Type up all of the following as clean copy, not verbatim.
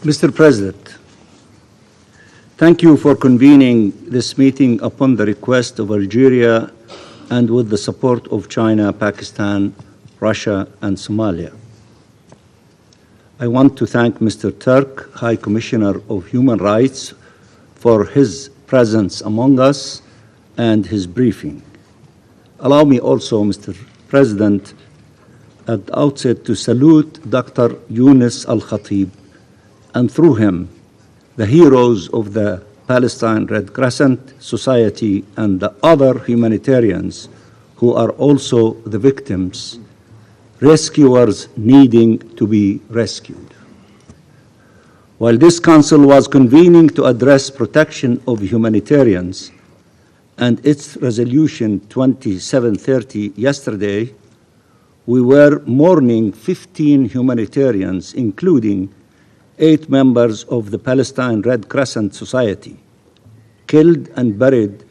Mr. President, thank you for convening this meeting upon the request of Algeria and with the support of China, Pakistan, Russia, and Somalia. I want to thank Mr. Turk, High Commissioner of Human Rights, for his presence among us and his briefing. Allow me also, Mr. President, at the outset to salute Dr. Yunus Al-Khatib, and through him, the heroes of the Palestine Red Crescent Society and the other humanitarians who are also the victims, rescuers needing to be rescued. While this council was convening to address protection of humanitarians and its resolution 2730 yesterday, we were mourning 15 humanitarians, including 8 members of the Palestine Red Crescent Society, killed and buried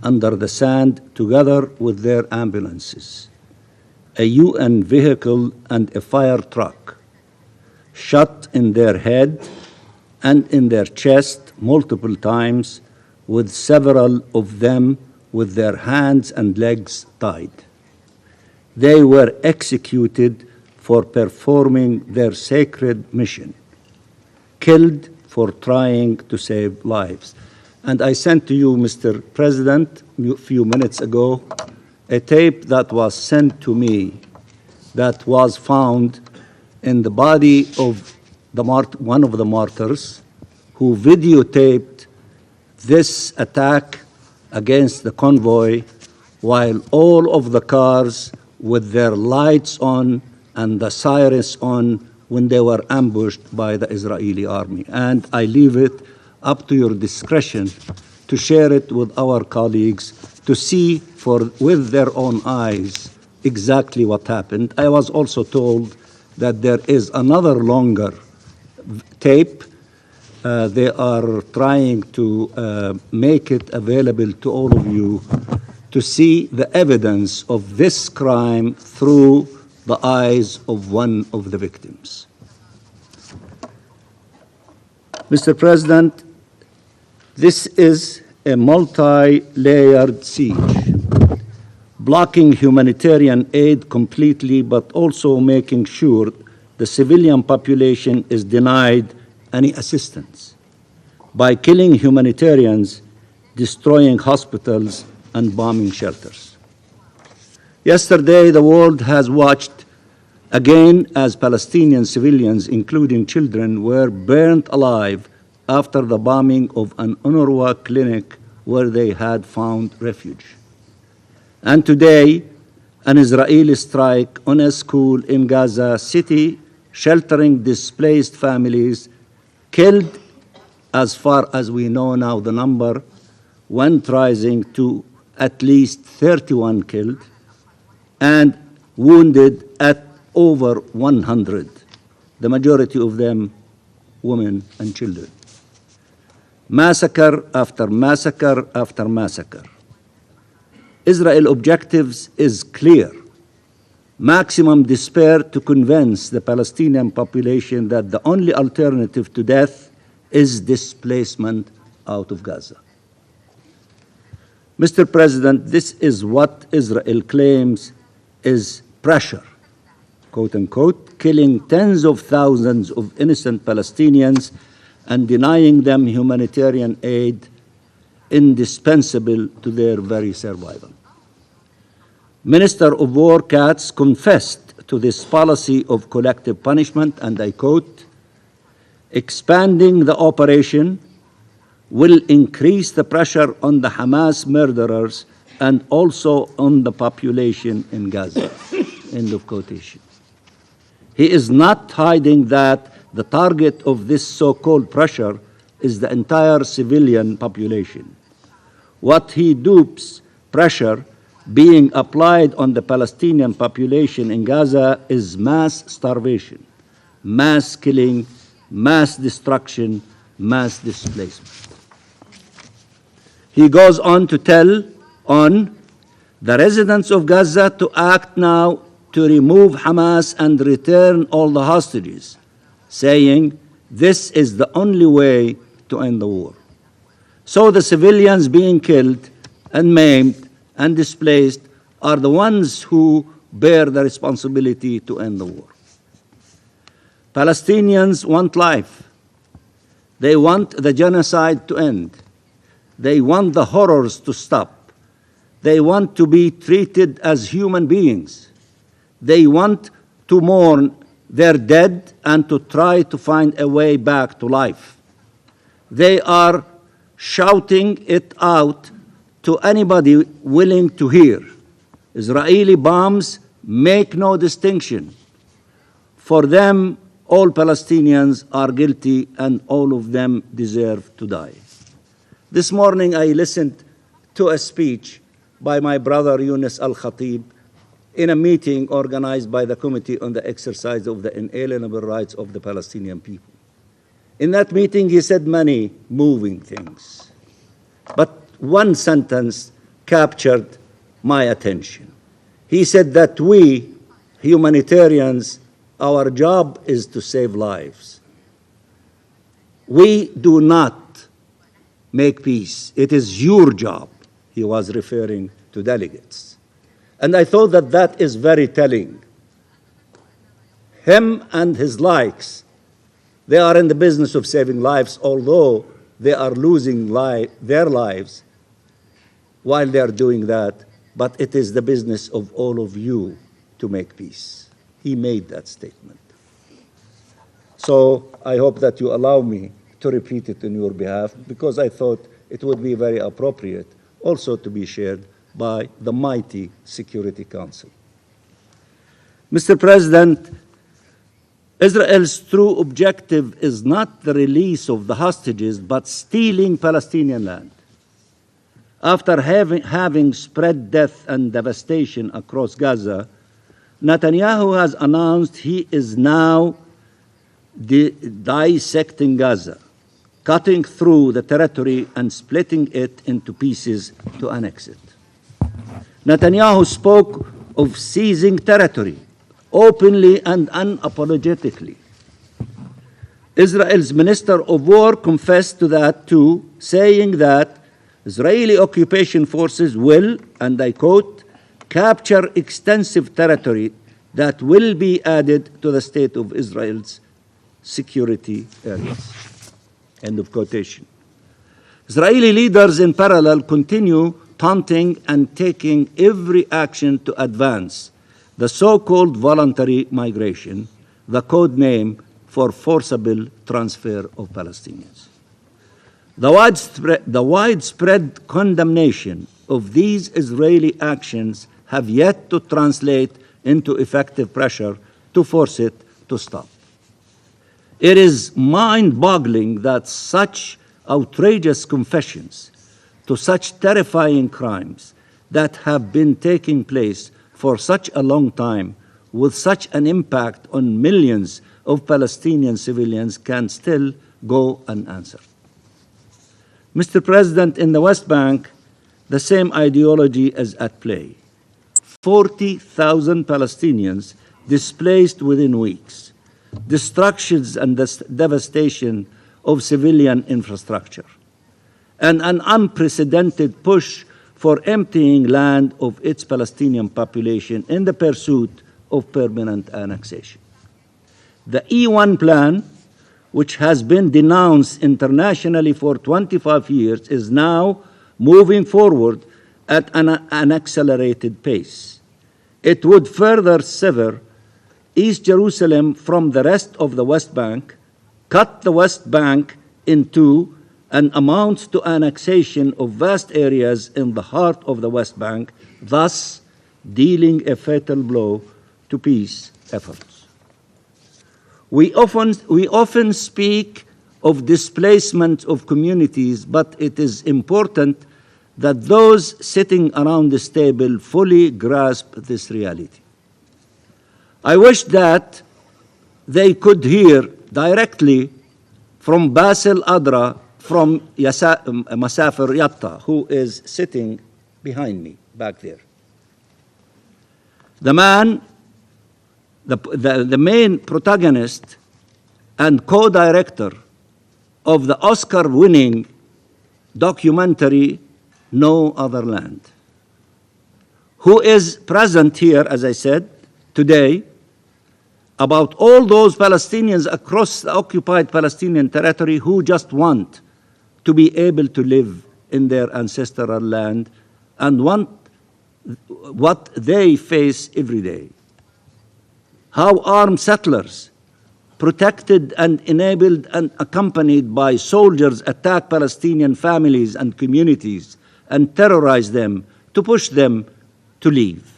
under the sand together with their ambulances, a UN vehicle and a fire truck, shot in their head and in their chest multiple times, with several of them with their hands and legs tied. They were executed for performing their sacred mission, killed for trying to save lives. And I sent to you, Mr. President, a few minutes ago, a tape that was sent to me that was found in the body of one of the martyrs who videotaped this attack against the convoy while all of the cars with their lights on and the sirens on when they were ambushed by the Israeli army. And I leave it up to your discretion to share it with our colleagues to see with their own eyes exactly what happened. I was also told that there is another longer tape. They are trying to make it available to all of you to see the evidence of this crime through the eyes of one of the victims. Mr. President, this is a multi-layered siege, blocking humanitarian aid completely, but also making sure the civilian population is denied any assistance by killing humanitarians, destroying hospitals, and bombing shelters. Yesterday, the world has watched again as Palestinian civilians, including children, were burned alive after the bombing of an UNRWA clinic where they had found refuge. And today, an Israeli strike on a school in Gaza City, sheltering displaced families, killed, as far as we know now the number, went rising to at least 31 killed, and wounded at over 100, the majority of them women and children. Massacre after massacre after massacre. Israel's objectives is clear. Maximum despair to convince the Palestinian population that the only alternative to death is displacement out of Gaza. Mr. President, this is what Israel claims is pressure, quote unquote, killing tens of thousands of innocent Palestinians and denying them humanitarian aid indispensable to their very survival. Minister of War Katz confessed to this policy of collective punishment, and I quote, expanding the operation will increase the pressure on the Hamas murderers and also on the population in Gaza, end of quotation. He is not hiding that the target of this so-called pressure is the entire civilian population. What he dupes pressure being applied on the Palestinian population in Gaza is mass starvation, mass killing, mass destruction, mass displacement. He goes on to tell on the residents of Gaza to act now to remove Hamas and return all the hostages, saying This is the only way to end the war. So the civilians being killed and maimed and displaced are the ones who bear the responsibility to end the war. Palestinians want life. They want the genocide to end. They want the horrors to stop. They want to be treated as human beings. They want to mourn their dead and to try to find a way back to life. They are shouting it out to anybody willing to hear. Israeli bombs make no distinction. For them, all Palestinians are guilty and all of them deserve to die. This morning I listened to a speech by my brother Yunus al-Khatib in a meeting organized by the Committee on the Exercise of the Inalienable Rights of the Palestinian People. In that meeting he said many moving things, but one sentence captured my attention. He said that we, humanitarians, our job is to save lives. We do not make peace. It is your job. He was referring to delegates. And I thought that that is very telling. Him and his likes, they are in the business of saving lives, although they are losing their lives while they are doing that, but it is the business of all of you to make peace. He made that statement. So I hope that you allow me to repeat it on your behalf, because I thought it would be very appropriate also to be shared by the mighty Security Council. Mr. President, Israel's true objective is not the release of the hostages, but stealing Palestinian land. After having spread death and devastation across Gaza, Netanyahu has announced he is now dissecting Gaza, cutting through the territory and splitting it into pieces to annex it. Netanyahu spoke of seizing territory openly and unapologetically. Israel's Minister of War confessed to that too, saying that Israeli occupation forces will, and I quote, capture extensive territory that will be added to the state of Israel's security areas. End of quotation. Israeli leaders in parallel continue taunting and taking every action to advance the so-called voluntary migration, the code name for forcible transfer of Palestinians. The widespread condemnation of these Israeli actions have yet to translate into effective pressure to force it to stop. It is mind-boggling that such outrageous confessions to such terrifying crimes that have been taking place for such a long time with such an impact on millions of Palestinian civilians can still go unanswered. Mr. President, in the West Bank, the same ideology is at play. 40,000 Palestinians displaced within weeks, destructions and devastation of civilian infrastructure, and an unprecedented push for emptying land of its Palestinian population in the pursuit of permanent annexation. The E1 plan, which has been denounced internationally for 25 years, is now moving forward at an accelerated pace. It would further sever East Jerusalem from the rest of the West Bank, cut the West Bank in two, and amounts to annexation of vast areas in the heart of the West Bank, thus dealing a fatal blow to peace efforts. We often speak of displacement of communities, but it is important that those sitting around this table fully grasp this reality. I wish that they could hear directly from Basil Adra from Masafer Yatta, who is sitting behind me back there. The man, the main protagonist and co-director of the Oscar-winning documentary No Other Land, who is present here, as I said, today, about all those Palestinians across the occupied Palestinian territory who just want to be able to live in their ancestral land and want what they face every day. How armed settlers, protected and enabled and accompanied by soldiers, attack Palestinian families and communities and terrorize them to push them to leave.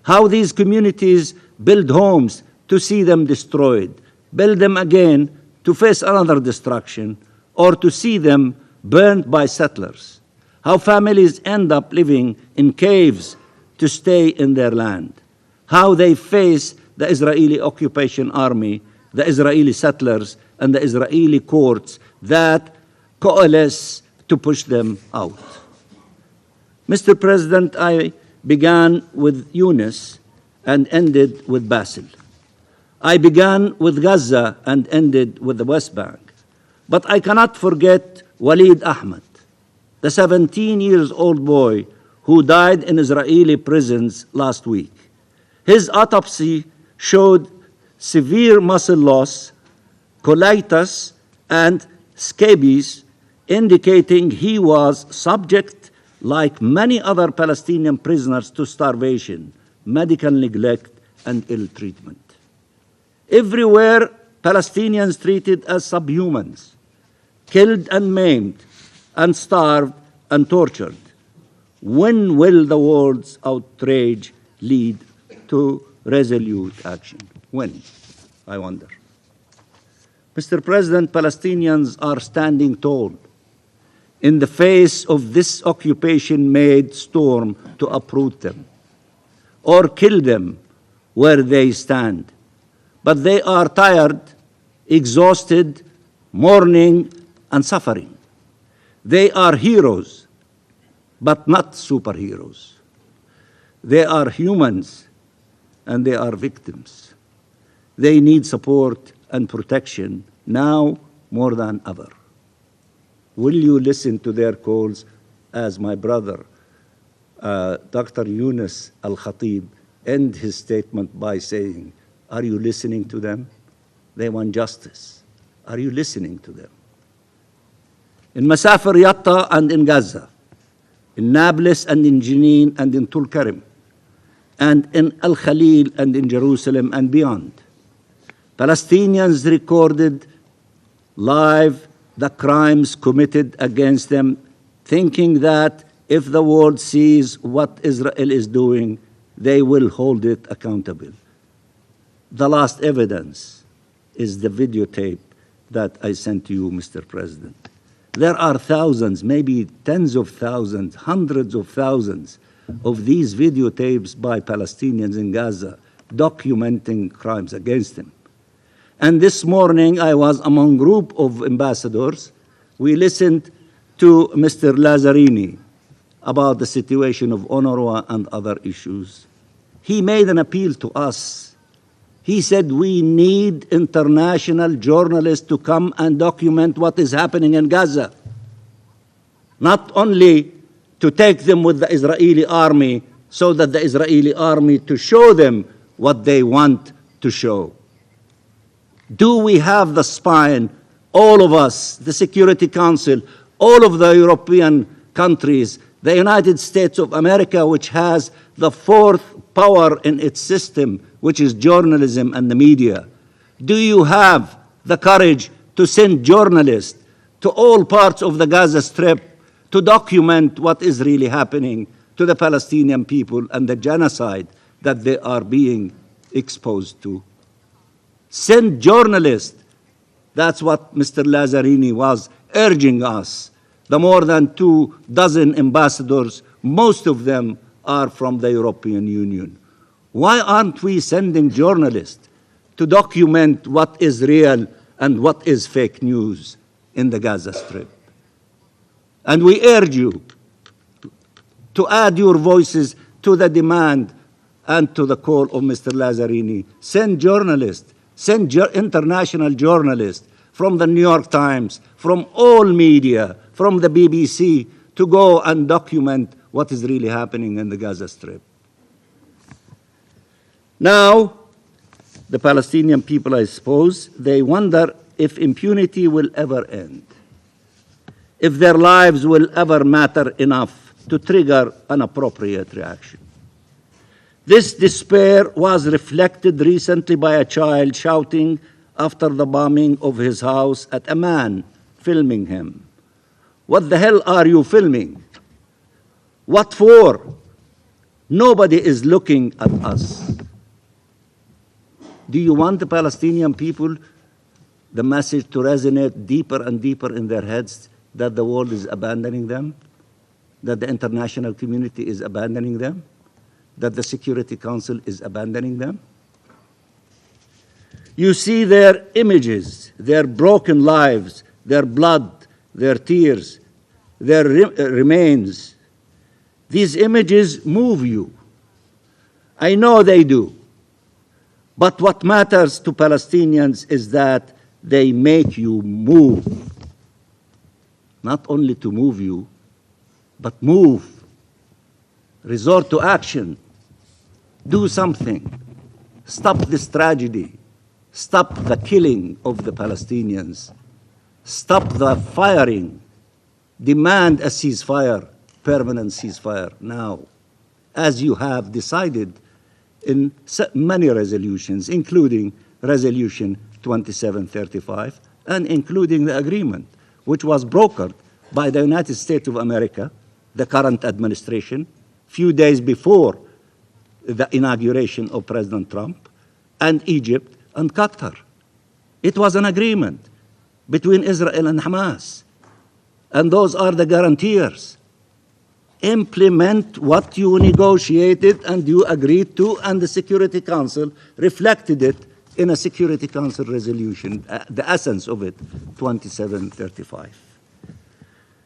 How these communities build homes to see them destroyed, build them again to face another destruction, or to see them burned by settlers. How families end up living in caves to stay in their land. How they face the Israeli occupation army, the Israeli settlers, and the Israeli courts that coalesce to push them out. Mr. President, I began with Yunus and ended with Basil. I began with Gaza and ended with the West Bank. But I cannot forget Walid Ahmed, the 17-year-old boy who died in Israeli prisons last week. His autopsy showed severe muscle loss, colitis, and scabies, indicating he was subject, like many other Palestinian prisoners, to starvation, medical neglect, and ill treatment. Everywhere, Palestinians treated as subhumans, killed and maimed, and starved and tortured. When will the world's outrage lead to resolute action? When, I wonder. Mr. President, Palestinians are standing tall in the face of this occupation-made storm to uproot them or kill them where they stand. But they are tired, exhausted, mourning, and suffering. They are heroes, but not superheroes. They are humans, and they are victims. They need support and protection now more than ever. Will you listen to their calls as my brother, Dr. Yunus Al-Khatib, end his statement by saying, are you listening to them? They want justice. Are you listening to them? In Masafir Yatta and in Gaza, in Nablus and in Jenin and in Tulkarim, and in Al-Khalil and in Jerusalem and beyond, Palestinians recorded live the crimes committed against them, thinking that if the world sees what Israel is doing, they will hold it accountable. The last evidence is the videotape that I sent to you, Mr. President. There are thousands, maybe tens of thousands, hundreds of thousands of these videotapes by Palestinians in Gaza documenting crimes against them. And this morning, I was among a group of ambassadors. We listened to Mr. Lazzarini about the situation of UNRWA and other issues. He made an appeal to us. He said, we need international journalists to come and document what is happening in Gaza. Not only to take them with the Israeli army so that the Israeli army to show them what they want to show. Do we have the spine, all of us, the Security Council, all of the European countries, the United States of America, which has the fourth power in its system, which is journalism and the media? Do you have the courage to send journalists to all parts of the Gaza Strip to document what is really happening to the Palestinian people and the genocide that they are being exposed to? Send journalists. That's what Mr. Lazzarini was urging us. The more than 24 ambassadors, most of them are from the European Union. Why aren't we sending journalists to document what is real and what is fake news in the Gaza Strip? And we urge you to add your voices to the demand and to the call of Mr. Lazzarini. Send journalists Send international journalists from the New York Times, from all media, from the BBC, to go and document what is really happening in the Gaza Strip. Now, the Palestinian people, I suppose, they wonder if impunity will ever end, if their lives will ever matter enough to trigger an appropriate reaction. This despair was reflected recently by a child shouting after the bombing of his house at a man filming him. "What the hell are you filming? What for? Nobody is looking at us." Do you want the Palestinian people, the message to resonate deeper and deeper in their heads that the world is abandoning them, that the international community is abandoning them, that the Security Council is abandoning them? You see their images, their broken lives, their blood, their tears, their remains. These images move you. I know they do. But what matters to Palestinians is that they make you move. Not only to move you, but move. Resort to action. Do something. Stop this tragedy. Stop the killing of the Palestinians. Stop the firing. Demand a ceasefire, permanent ceasefire now, as you have decided in many resolutions, including Resolution 2735, and including the agreement, which was brokered by the United States of America, the current administration, few days before the inauguration of President Trump, and Egypt and Qatar. It was an agreement between Israel and Hamas, and those are the guarantors. Implement what you negotiated and you agreed to, and the Security Council reflected it in a Security Council resolution, the essence of it, 2735.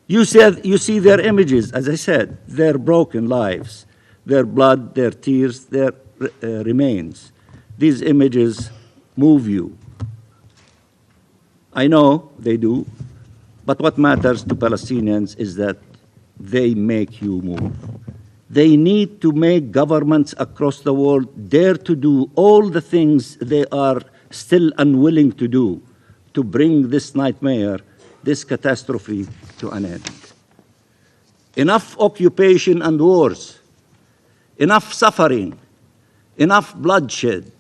You see their images, as I said, their broken lives, their blood, their tears, their remains. These images move you. I know they do, but what matters to Palestinians is that they make you move. They need to make governments across the world dare to do all the things they are still unwilling to do to bring this nightmare, this catastrophe to an end. Enough occupation and wars, enough suffering, enough bloodshed.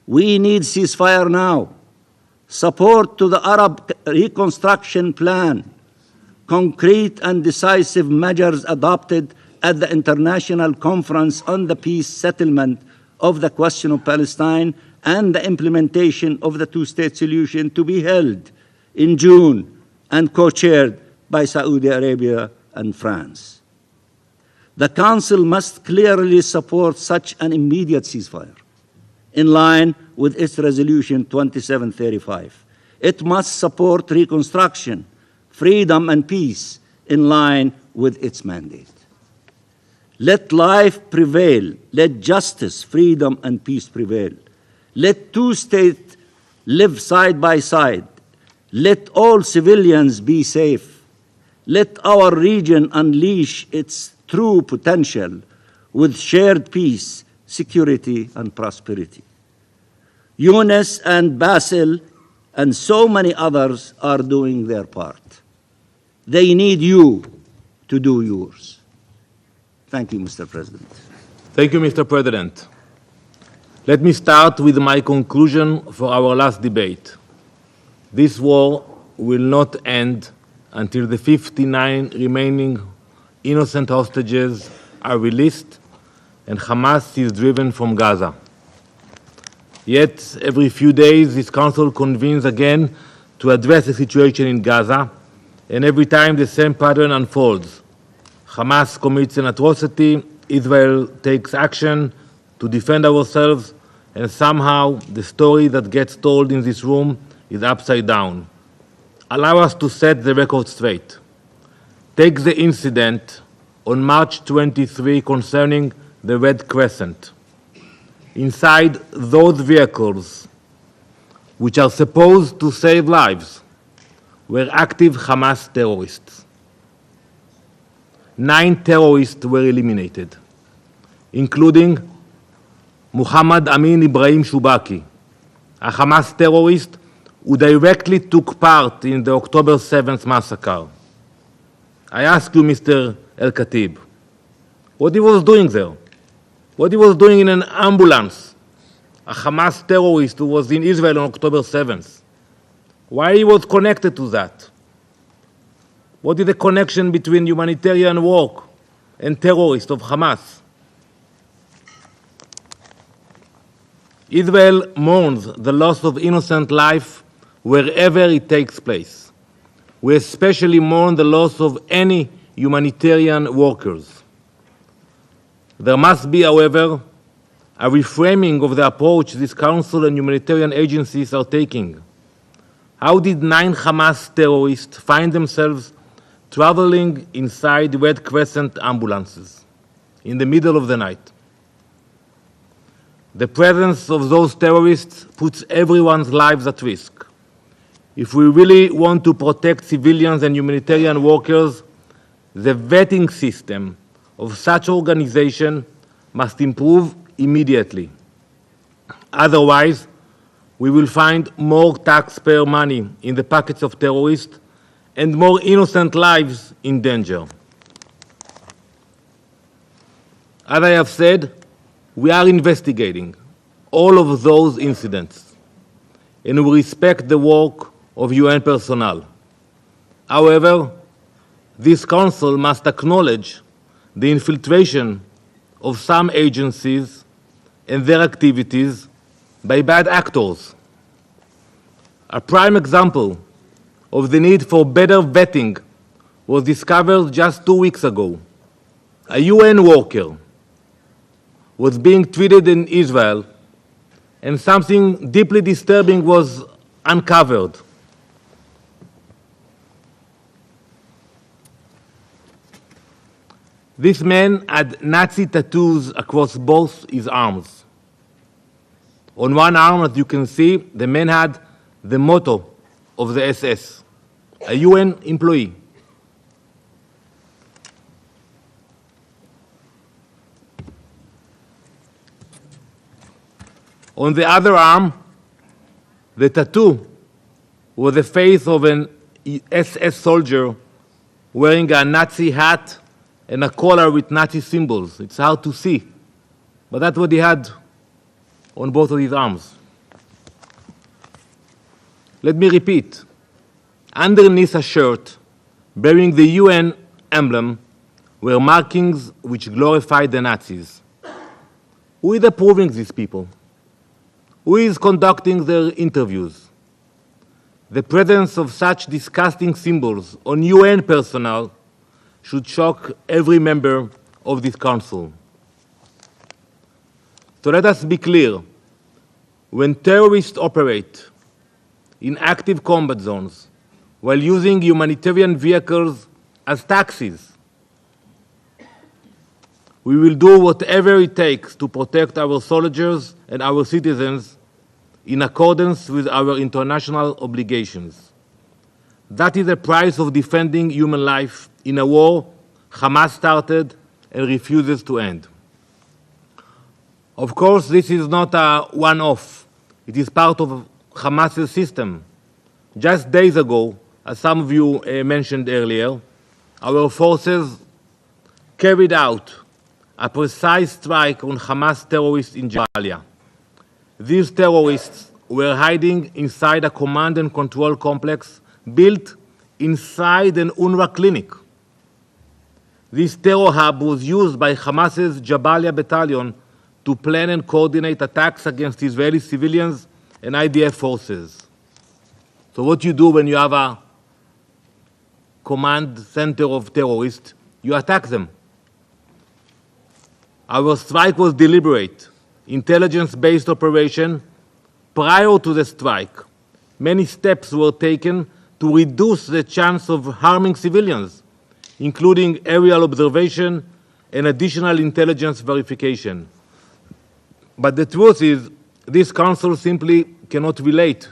We need ceasefire now. Support to the Arab reconstruction plan. Concrete and decisive measures adopted at the International Conference on the Peace Settlement of the Question of Palestine and the implementation of the two-state solution to be held in June and co-chaired by Saudi Arabia and France. The Council must clearly support such an immediate ceasefire in line with its Resolution 2735. It must support reconstruction, freedom and peace in line with its mandate. Let life prevail. Let justice, freedom, and peace prevail. Let two states live side by side. Let all civilians be safe. Let our region unleash its true potential with shared peace, security, and prosperity. Yunus and Basil and so many others are doing their part. They need you to do yours. Thank you, Mr. President. Thank you, Mr. President. Let me start with my conclusion for our last debate. This war will not end until the 59 remaining innocent hostages are released and Hamas is driven from Gaza. Yet, every few days, this council convenes again to address the situation in Gaza, and every time the same pattern unfolds. Hamas commits an atrocity, Israel takes action to defend ourselves, and somehow the story that gets told in this room is upside down. Allow us to set the record straight. Take the incident on March 23 concerning the Red Crescent. Inside those vehicles which are supposed to save lives, were active Hamas terrorists. 9 terrorists were eliminated, including Muhammad Amin Ibrahim Shubaki, a Hamas terrorist who directly took part in the October 7th massacre. I ask you, Mr. El-Khatib, what he was doing there? What he was doing in an ambulance, a Hamas terrorist who was in Israel on October 7th. Why he was connected to that? What is the connection between humanitarian work and terrorists of Hamas? Israel mourns the loss of innocent life wherever it takes place. We especially mourn the loss of any humanitarian workers. There must be, however, a reframing of the approach this Council and humanitarian agencies are taking. How did 9 Hamas terrorists find themselves traveling inside Red Crescent ambulances in the middle of the night? The presence of those terrorists puts everyone's lives at risk. If we really want to protect civilians and humanitarian workers, the vetting system of such organization must improve immediately. Otherwise, we will find more taxpayer money in the pockets of terrorists and more innocent lives in danger. As I have said, we are investigating all of those incidents, and we respect the work of UN personnel. However, this Council must acknowledge the infiltration of some agencies and their activities by bad actors. A prime example of the need for better vetting was discovered just 2 weeks ago. A UN worker was being treated in Israel, and something deeply disturbing was uncovered. This man had Nazi tattoos across both his arms. On one arm, as you can see, the man had the motto of the SS, a UN employee. On the other arm, the tattoo was the face of an SS soldier wearing a Nazi hat and a collar with Nazi symbols. It's hard to see, but that's what he had on both of his arms. Let me repeat. Underneath a shirt bearing the UN emblem were markings which glorified the Nazis. Who is approving these people? Who is conducting their interviews? The presence of such disgusting symbols on UN personnel should shock every member of this Council. So let us be clear. When terrorists operate in active combat zones while using humanitarian vehicles as taxis, we will do whatever it takes to protect our soldiers and our citizens in accordance with our international obligations. That is the price of defending human life in a war Hamas started and refuses to end. Of course, this is not a one-off. It is part of Hamas's system. Just days ago, as some of you mentioned earlier, our forces carried out a precise strike on Hamas terrorists in Jabalia. These terrorists were hiding inside a command and control complex built inside an UNRWA clinic. This terror hub was used by Hamas's Jabalia battalion to plan and coordinate attacks against Israeli civilians and IDF forces. So what you do when you have a command center of terrorists, you attack them. Our strike was deliberate, intelligence-based operation. Prior to the strike, many steps were taken to reduce the chance of harming civilians, including aerial observation and additional intelligence verification. But the truth is, this Council simply cannot relate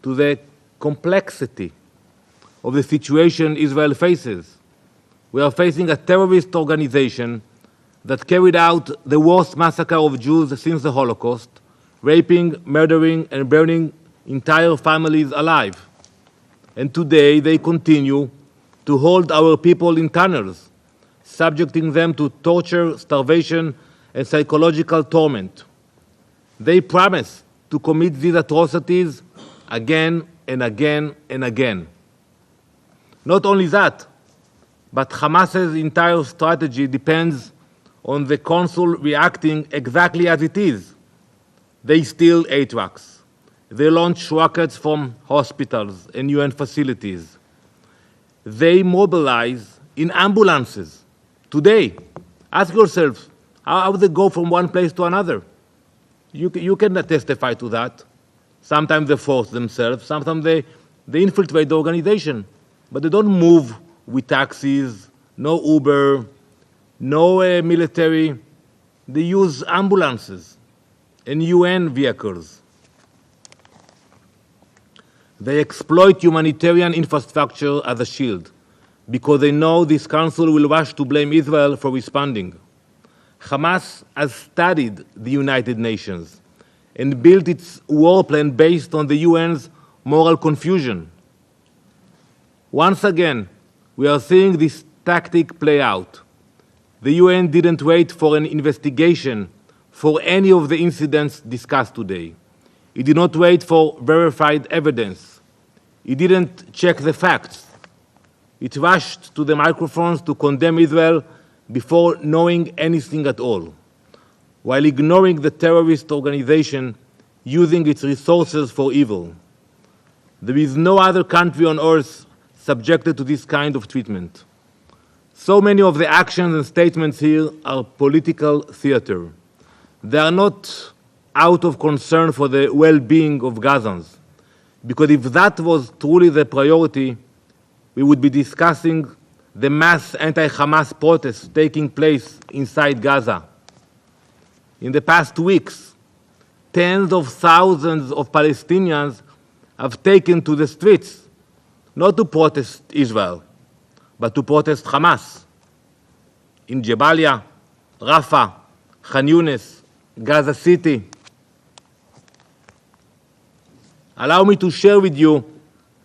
to the complexity of the situation Israel faces. We are facing a terrorist organization that carried out the worst massacre of Jews since the Holocaust, raping, murdering, and burning entire families alive. And today they continue to hold our people in tunnels, subjecting them to torture, starvation, and psychological torment. They promise to commit these atrocities again and again and again. Not only that, but Hamas's entire strategy depends on the Council reacting exactly as it is. They steal aid trucks. They launch rockets from hospitals and UN facilities. They mobilize in ambulances. Today, ask yourselves, how they go from one place to another? You can testify to that. Sometimes they force themselves, sometimes they infiltrate the organization, but they don't move with taxis, no Uber, no military. They use ambulances and UN vehicles. They exploit humanitarian infrastructure as a shield because they know this council will rush to blame Israel for responding. Hamas has studied the United Nations and built its war plan based on the UN's moral confusion. Once again, we are seeing this tactic play out. The UN didn't wait for an investigation for any of the incidents discussed today. It did not wait for verified evidence. It didn't check the facts. It rushed to the microphones to condemn Israel before knowing anything at all, while ignoring the terrorist organization using its resources for evil. There is no other country on earth subjected to this kind of treatment. So many of the actions and statements here are political theater. They are not out of concern for the well-being of Gazans, because if that was truly the priority, we would be discussing the mass anti-Hamas protests taking place inside Gaza. In the past weeks, tens of thousands of Palestinians have taken to the streets, not to protest Israel, but to protest Hamas. In Jabalia, Rafah, Khan Yunis, Gaza City. Allow me to share with you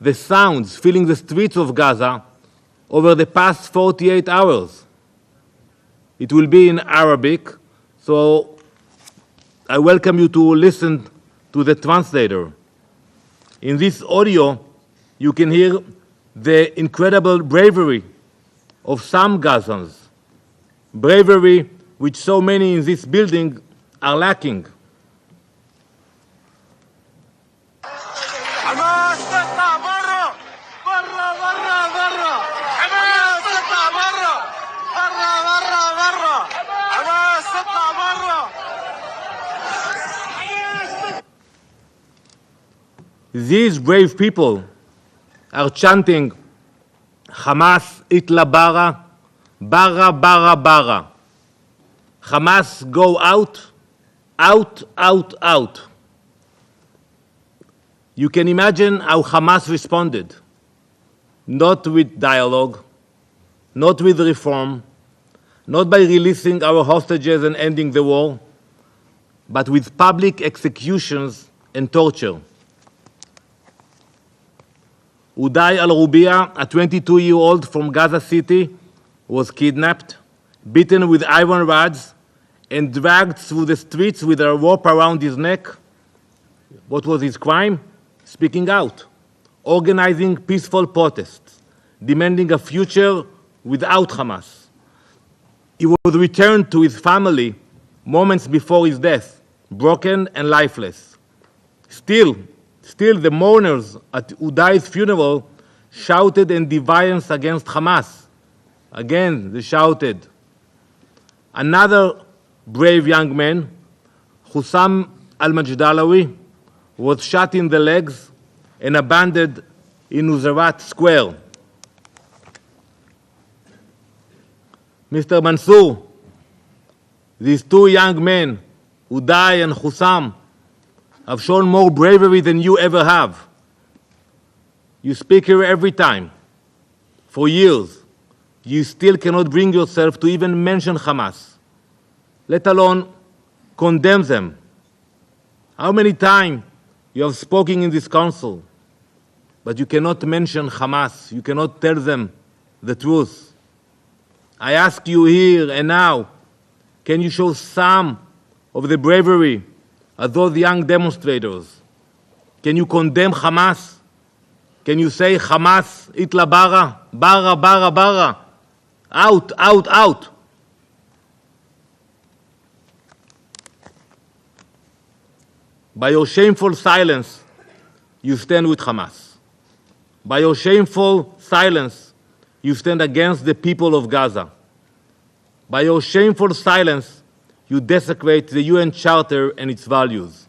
the sounds filling the streets of Gaza over the past 48 hours. It will be in Arabic, so I welcome you to listen to the translator. In this audio, you can hear the incredible bravery of some Gazans, bravery which so many in this building are lacking. These brave people are chanting, Hamas itla bara, bara, bara, bara. Hamas go out, out, out, out. You can imagine how Hamas responded. Not with dialogue, not with reform, not by releasing our hostages and ending the war, but with public executions and torture. Uday al-Rubia, a 22-year-old from Gaza City, was kidnapped, beaten with iron rods, and dragged through the streets with a rope around his neck. What was his crime? Speaking out, organizing peaceful protests, demanding a future without Hamas. He was returned to his family moments before his death, broken and lifeless. Still, the mourners at Uday's funeral shouted in defiance against Hamas. Again, they shouted. Another brave young man, Hussam al-Majdalawi, was shot in the legs and abandoned in Nusrat Square. Mr. Mansour, these two young men, Uday and Hussam, have shown more bravery than you ever have. You speak here every time. For years, you still cannot bring yourself to even mention Hamas, let alone condemn them. How many times you have spoken in this council, but you cannot mention Hamas, you cannot tell them the truth. I ask you here and now, can you show some of the bravery of those young demonstrators? Can you condemn Hamas? Can you say Hamas, itla bara, bara, bara, bara, out, out, out? By your shameful silence, you stand with Hamas. By your shameful silence, you stand against the people of Gaza. By your shameful silence, you desecrate the UN Charter and its values.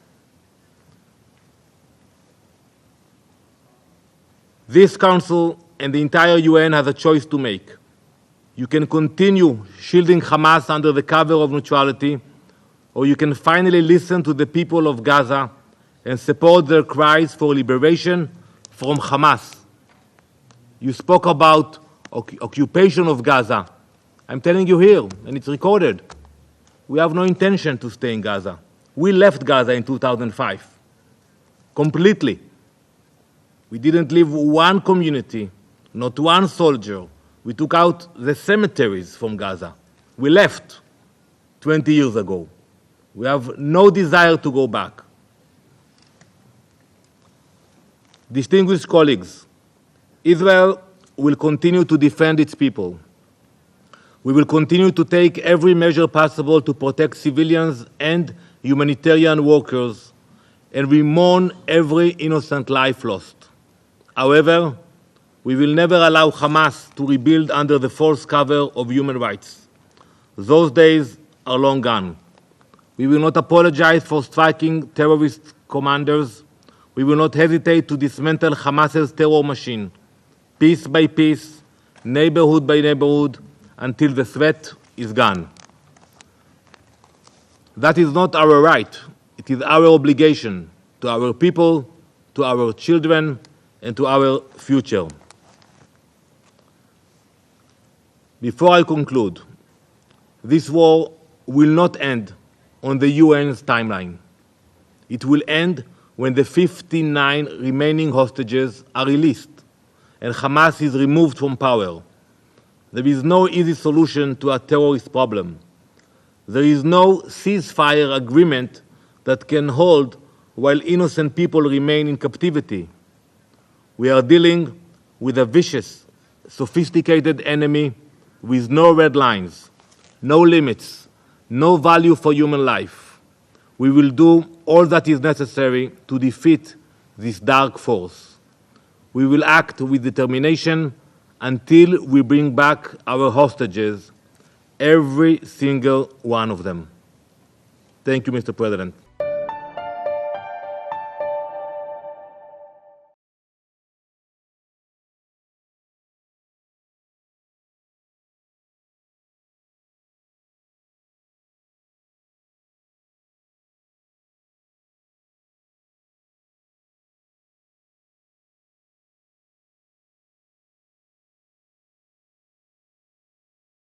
This Council and the entire UN has a choice to make. You can continue shielding Hamas under the cover of neutrality, or you can finally listen to the people of Gaza and support their cries for liberation from Hamas. You spoke about occupation of Gaza. I'm telling you here, and it's recorded, we have no intention to stay in Gaza. We left Gaza in 2005, completely. We didn't leave one community, not one soldier. We took out the cemeteries from Gaza. We left 20 years ago. We have no desire to go back. Distinguished colleagues, Israel will continue to defend its people. We will continue to take every measure possible to protect civilians and humanitarian workers, and we mourn every innocent life lost. However, we will never allow Hamas to rebuild under the false cover of human rights. Those days are long gone. We will not apologize for striking terrorist commanders. We will not hesitate to dismantle Hamas's terror machine, piece by piece, neighborhood by neighborhood, until the threat is gone. That is not our right. It is our obligation to our people, to our children, and to our future. Before I conclude, this war will not end on the UN's timeline. It will end when the 59 remaining hostages are released and Hamas is removed from power. There is no easy solution to a terrorist problem. There is no ceasefire agreement that can hold while innocent people remain in captivity. We are dealing with a vicious, sophisticated enemy with no red lines, no limits, no value for human life. We will do all that is necessary to defeat this dark force. We will act with determination until we bring back our hostages, every single one of them. Thank you, Mr. President.